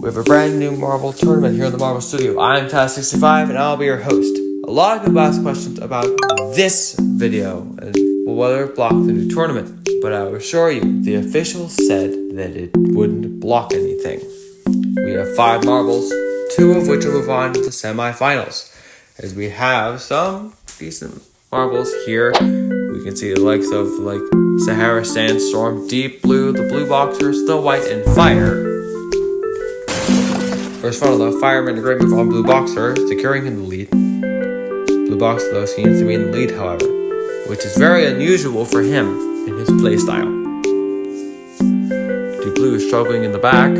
We have a brand new Marvel tournament here in the Marvel Studio. I'm Taz65 and I'll be your host. A lot of people ask questions about this video and whether it blocked the new tournament, but I will assure you, the officials said that it wouldn't block anything. We have 5 marbles, 2 of which will move on to the semifinals, as we have some decent marbles here. We can see the likes of Sahara Sandstorm, Deep Blue, the Blue Boxer, Snow White, and Fire. First funnel though, Fire made a great move on Blue Boxer, securing him the lead. Blue Boxer though seems to be in the lead, however, which is very unusual for him in his playstyle. Deep Blue is struggling in the back.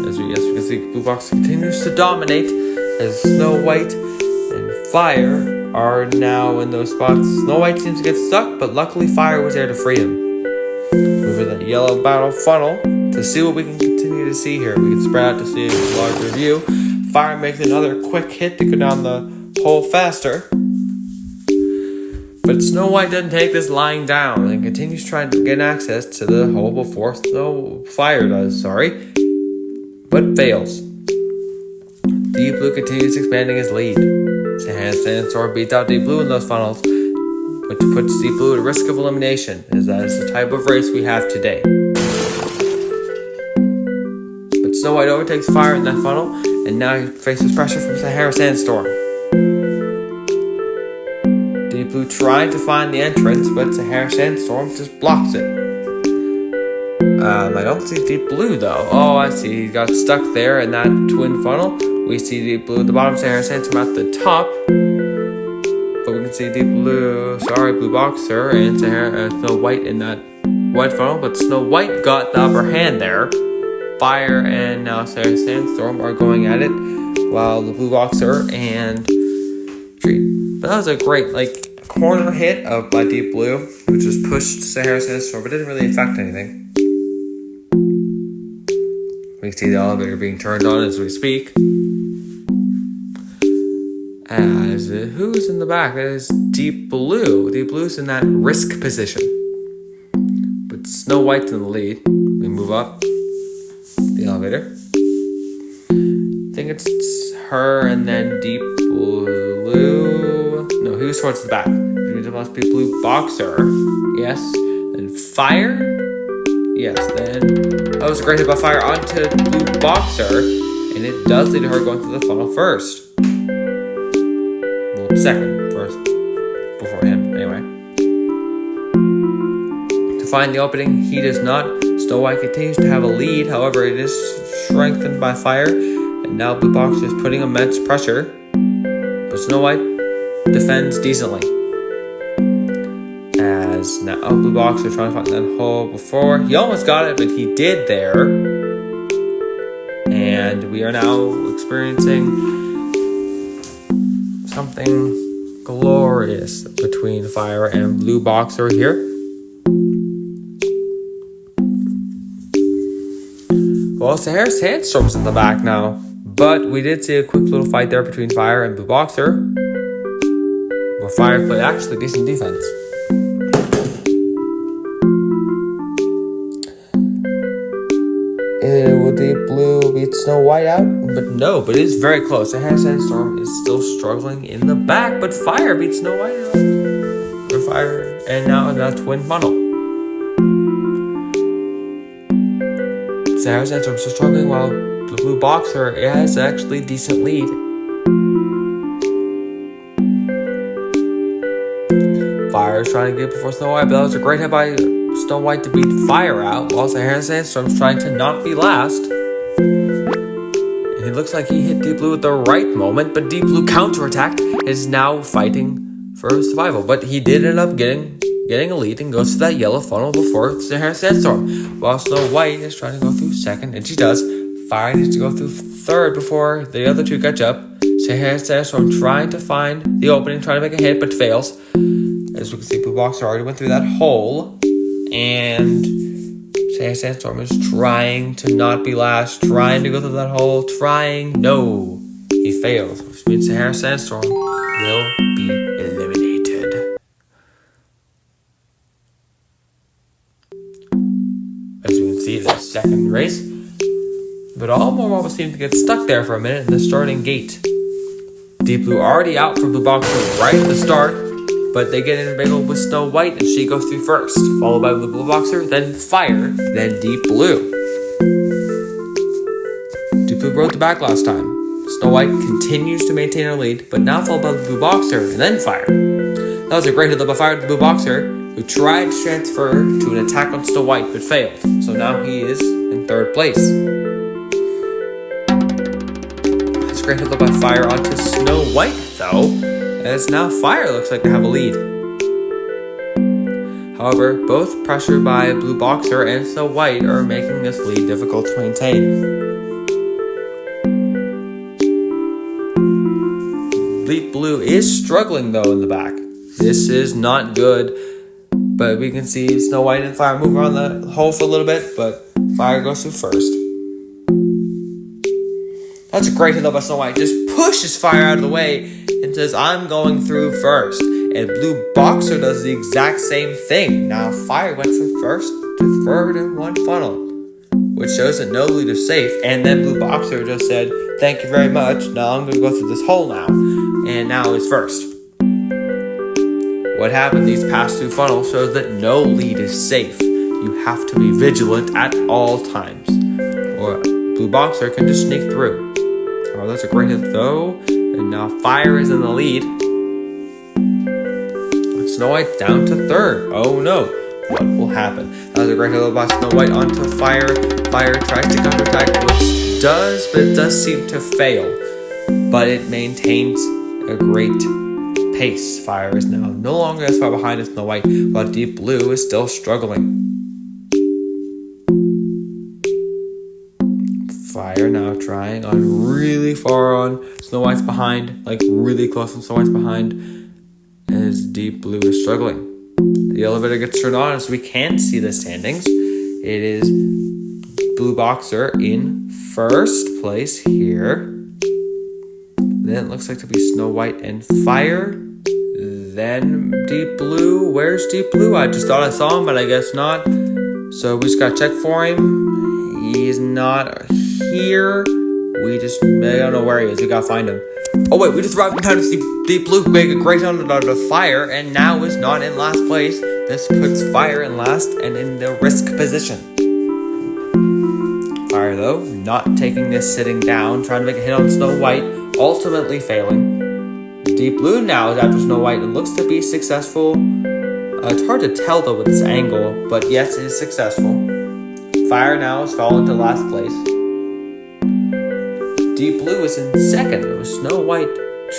As we can see, Blue Boxer continues to dominate as Snow White and Fire are now in those spots. Snow White seems to get stuck, but luckily Fire was there to free him. Moving that yellow battle funnel to see what we can continue to see here. We can spread out to see a larger view. Fire makes another quick hit to go down the hole faster. But Snow White doesn't take this lying down and continues trying to get access to the hole before Fire does, but fails. Deep Blue continues expanding his lead. Sahara Sandstorm beats out Deep Blue in those funnels, which puts Deep Blue at risk of elimination, as that is the type of race we have today. But Snow White overtakes Fire in that funnel, and now he faces pressure from Sahara Sandstorm. Deep Blue trying to find the entrance, but Sahara Sandstorm just blocks it. I don't see Deep Blue though. Oh, I see. He got stuck there in that twin funnel. We see Deep Blue at the bottom, Sahara Sandstorm at the top. But we can see Blue Boxer and Snow White in that white funnel. But Snow White got the upper hand there. Fire and now Sahara Sandstorm are going at it, while the Blue Boxer and Tree. But that was a great corner hit by Deep Blue, which just pushed Sahara Sandstorm, but didn't really affect anything. We can see the elevator being turned on as we speak. As who's in the back? That is Deep Blue. Deep Blue's in that risk position. But Snow White's in the lead. We move up the elevator. I think it's her and then Deep Blue. No, he was towards the back. It must be Blue Boxer. Yes. And Fire. Yes, then that was a great hit by Fire onto Blue Boxer, and it does lead to her going through the funnel first. Well, first, before him, anyway. To find the opening, he does not. Snow White continues to have a lead, however, it is strengthened by Fire, and now Blue Boxer is putting immense pressure, but Snow White defends decently. As now Blue Boxer trying to find that hole before. He almost got it, but he did there. And we are now experiencing something glorious between Fire and Blue Boxer here. Well, Sahara Sandstorm's in the back now. But we did see a quick little fight there between Fire and Blue Boxer, where Fire played actually decent defense. Will Deep Blue beat Snow White out? But it is very close. Sahara Sandstorm is still struggling in the back, but Fire beats Snow White out. For Fire, and now in that twin funnel. Sahara Sandstorm is still struggling, while the Blue Boxer has actually decent lead. Fire is trying to get before Snow White, but that was a great hit by Snow White to beat Fire out, while Sahara Sandstorm's trying to not be last. And it looks like he hit Deep Blue at the right moment, but Deep Blue counterattacked, is now fighting for survival. But he did end up getting a lead and goes to that yellow funnel before Sahara Sandstorm, while Snow White is trying to go through second, and she does. Fire needs to go through third before the other two catch up. Sahara Sandstorm trying to find the opening, trying to make a hit, but fails. As we can see, Blue Boxer already went through that hole, and Sahara Sandstorm is trying to not be last, trying to go through that hole, No, he fails, which means Sahara Sandstorm will be eliminated. as you can see, the second race. But all more marbles seem to get stuck there for a minute in the starting gate. Deep Blue already out for Blue Boxer right at the start, but they get intermingled with Snow White and she goes through first, followed by the Blue Boxer, then Fire, then Deep Blue. Deep Blue rode the back last time. Snow White continues to maintain her lead, but now followed by the Blue Boxer and then Fire. That was a great hit by Fire to the Blue Boxer, who tried to transfer to an attack on Snow White but failed. So now he is in third place. That's a great hit by Fire onto Snow White though, as now Fire looks like they have a lead. However, both pressured by Blue Boxer and Snow White are making this lead difficult to maintain. Deep Blue is struggling though in the back. This is not good, but we can see Snow White and Fire move around the hole for a little bit, but Fire goes through first. That's a great hit by Snow White. Just pushes Fire out of the way and says, I'm going through first. And Blue Boxer does the exact same thing. Now Fire went from first to third in one funnel, which shows that no lead is safe. And then Blue Boxer just said, thank you very much. Now I'm going to go through this hole now. And now is first. What happened these past two funnels shows that no lead is safe. You have to be vigilant at all times, or Blue Boxer can just sneak through. Oh, that's a great hit though. And now Fire is in the lead. Snow White down to third. Oh no. What will happen? That was a great hit by Snow White onto Fire. Fire tries to counterattack, which does, but it does seem to fail. But it maintains a great pace. Fire is now no longer as far behind as Snow White, but Deep Blue is still struggling. Fire now trying on really far on. Snow White's behind, like really close and Snow White's behind, as Deep Blue is struggling. The elevator gets turned on as we can see the standings. It is Blue Boxer in first place here. Then it looks like to be Snow White and Fire. Then Deep Blue. Where's Deep Blue? I just thought I saw him, but I guess not. So we just gotta check for him. He's not here. I don't know where he is. We gotta find him. Oh wait, we just arrived in time to see Deep Blue make a great underdog to Fire, and now is not in last place. This puts Fire in last and in the risk position. Fire though, not taking this sitting down, trying to make a hit on Snow White, ultimately failing. Deep Blue now is after Snow White and looks to be successful. It's hard to tell though with this angle, but yes, it is successful. Fire now has fallen to last place. Deep Blue is in second. It was Snow White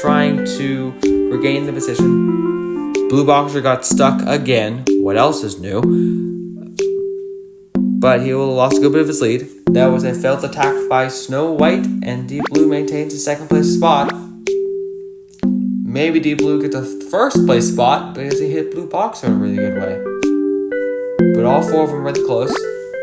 trying to regain the position. Blue Boxer got stuck again. What else is new? But he lost a good bit of his lead. That was a failed attack by Snow White, and Deep Blue maintains a second place spot. Maybe Deep Blue gets a first place spot because he hit Blue Boxer in a really good way. But all four of them were really close.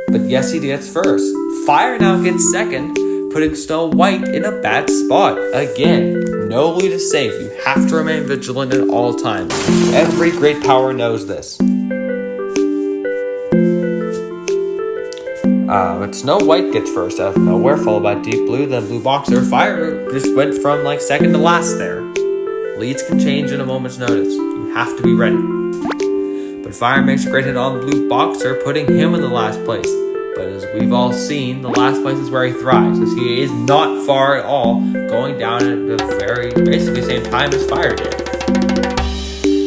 But yes, he gets first. Fire now gets second, putting Snow White in a bad spot. Again, no lead is safe. You have to remain vigilant at all times. Every great power knows this. But Snow White gets first out of nowhere, followed by Deep Blue, then Blue Boxer. Fire just went from like second to last there. Leads can change in a moment's notice. You have to be ready. But Fire makes a great hit on Blue Boxer, putting him in the last place. But as we've all seen, the last place is where he thrives, as he is not far at all, going down at the basically same time as Fire did.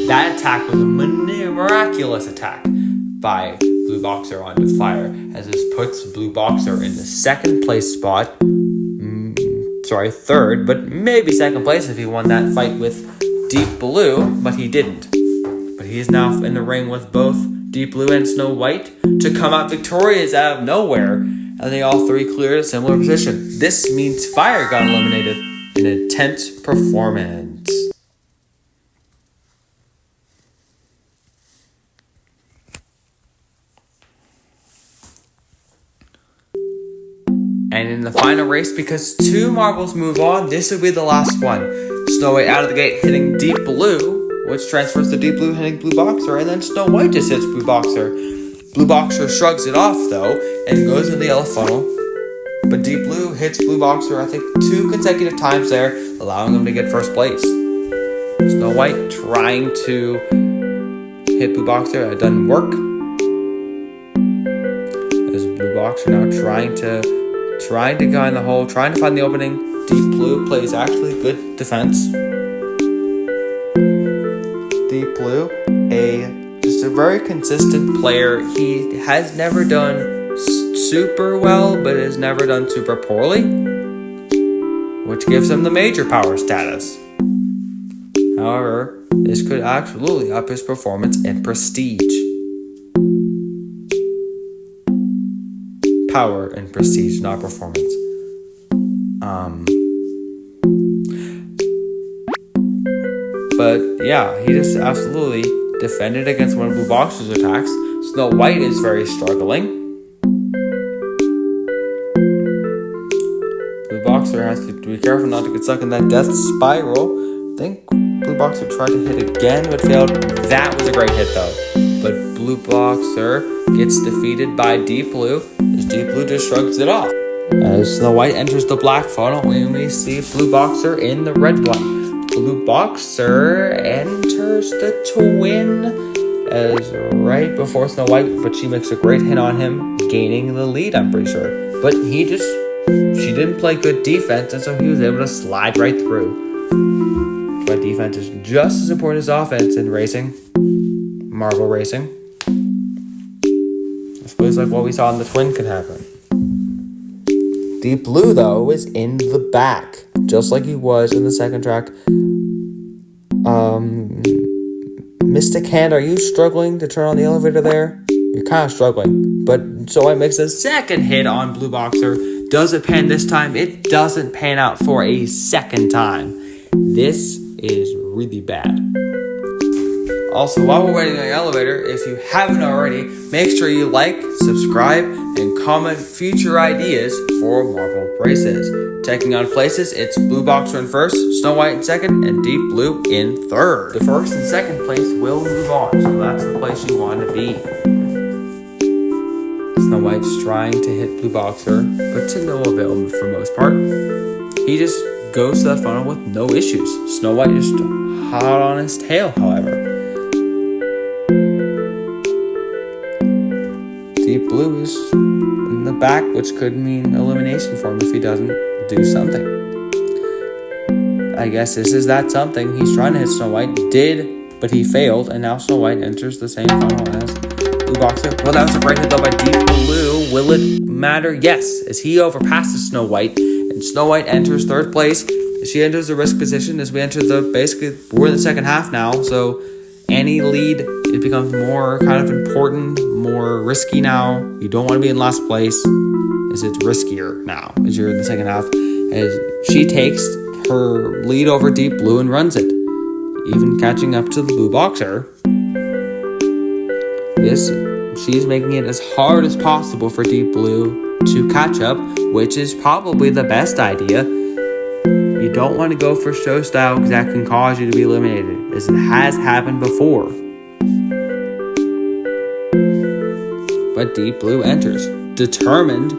That attack was a miraculous attack by Blue Boxer onto Fire, as this puts Blue Boxer in the second place spot. Third, but maybe second place if he won that fight with Deep Blue, but he didn't. But he is now in the ring with both Deep Blue and Snow White to come out victorious out of nowhere, and they all three cleared a similar position. This means Fire got eliminated in a tense performance. And in the final race, because two marbles move on, this will be the last one. Snow White out of the gate hitting Deep Blue, which transfers to Deep Blue hitting Blue Boxer, and then Snow White just hits Blue Boxer. Blue Boxer shrugs it off, though, and goes into the yellow funnel. But Deep Blue hits Blue Boxer, I think, 2 consecutive times there, allowing him to get first place. Snow White trying to hit Blue Boxer. It doesn't work. As Blue Boxer now trying to go in the hole, trying to find the opening. Deep Blue plays actually good defense. Deep Blue, just a very consistent player. He has never done super well, but has never done super poorly, which gives him the major power status. However, this could absolutely up his performance and prestige. Power and prestige, not performance. But yeah, he just absolutely defended against one of Blue Boxer's attacks. Snow White is very struggling. Blue Boxer has to be careful not to get stuck in that death spiral. I think Blue Boxer tried to hit again, but failed. That was a great hit, though. But Blue Boxer gets defeated by Deep Blue, as Deep Blue just shrugs it off. As Snow White enters the black funnel, we see Blue Boxer in the red one. Blue Boxer enters the twin as right before Snow White, but she makes a great hit on him, gaining the lead, I'm pretty sure. But she didn't play good defense, and so he was able to slide right through. But defense is just as important as offense in racing, marble racing. I suppose like what we saw in the twin could happen. Deep Blue, though, is in the back, just like he was in the second track. Mystic Hand, are you struggling to turn on the elevator there? You're kind of struggling. But Snow White makes a second hit on Blue Boxer. Does it pan this time? It doesn't pan out for a second time. This is really bad. Also, while we're waiting on the elevator, if you haven't already, make sure you like, subscribe, and comment future ideas for marble races. Taking on places, it's Blue Boxer in first, Snow White in second, and Deep Blue in third. The first and second place will move on, so that's the place you want to be. Snow White's trying to hit Blue Boxer, but to no avail for the most part. He just goes to that funnel with no issues. Snow White just hot on his tail, however. Deep Blue is in the back, which could mean elimination for him if he doesn't do something. I guess this is that something. He's trying to hit Snow White, did, but he failed, and now Snow White enters the same funnel as Blue Boxer. Well, that was a great hit though by Deep Blue. Will it matter? Yes, as he overpasses Snow White, and Snow White enters third place. She enters the risk position as we enter we're in the second half now, so any lead, it becomes more kind of important, more risky now. You don't want to be in last place, as it's riskier now as you're in the second half. As she takes her lead over Deep Blue and runs it, even catching up to the Blue Boxer. She's making it as hard as possible for Deep Blue to catch up, which is probably the best idea. You don't want to go for show style because that can cause you to be eliminated, as it has happened before. But Deep Blue enters, determined.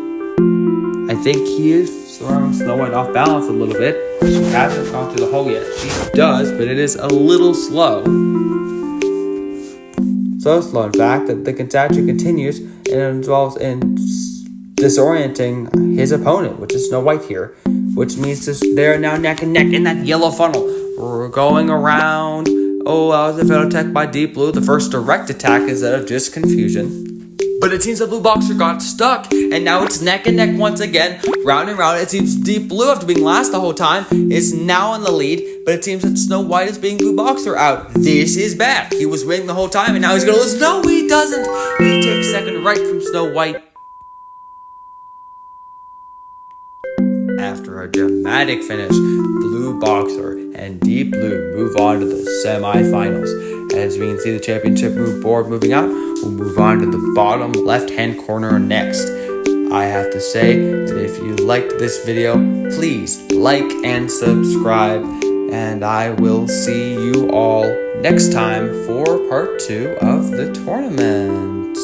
I think he is throwing Snow White off balance a little bit. She hasn't gone through the hole yet. She does, but it is a little slow. So slow, in fact, that the contagion continues and involves in disorienting his opponent, which is Snow White here, which means they're now neck and neck in that yellow funnel. We're going around. Oh, that was a failed attack by Deep Blue. The first direct attack is out of just confusion. But it seems that Blue Boxer got stuck, and now it's neck and neck once again, round and round. It seems Deep Blue, after being last the whole time, is now in the lead, but it seems that Snow White is beating Blue Boxer out. This is bad. He was winning the whole time, and now he's going to lose. No, he doesn't. He takes second right from Snow White. After a dramatic finish, Blue Boxer and Deep Blue move on to the semifinals. As we can see the championship board moving out, we'll move on to the bottom left-hand corner next. I have to say that if you liked this video, please like and subscribe, and I will see you all next time for part 2 of the tournament.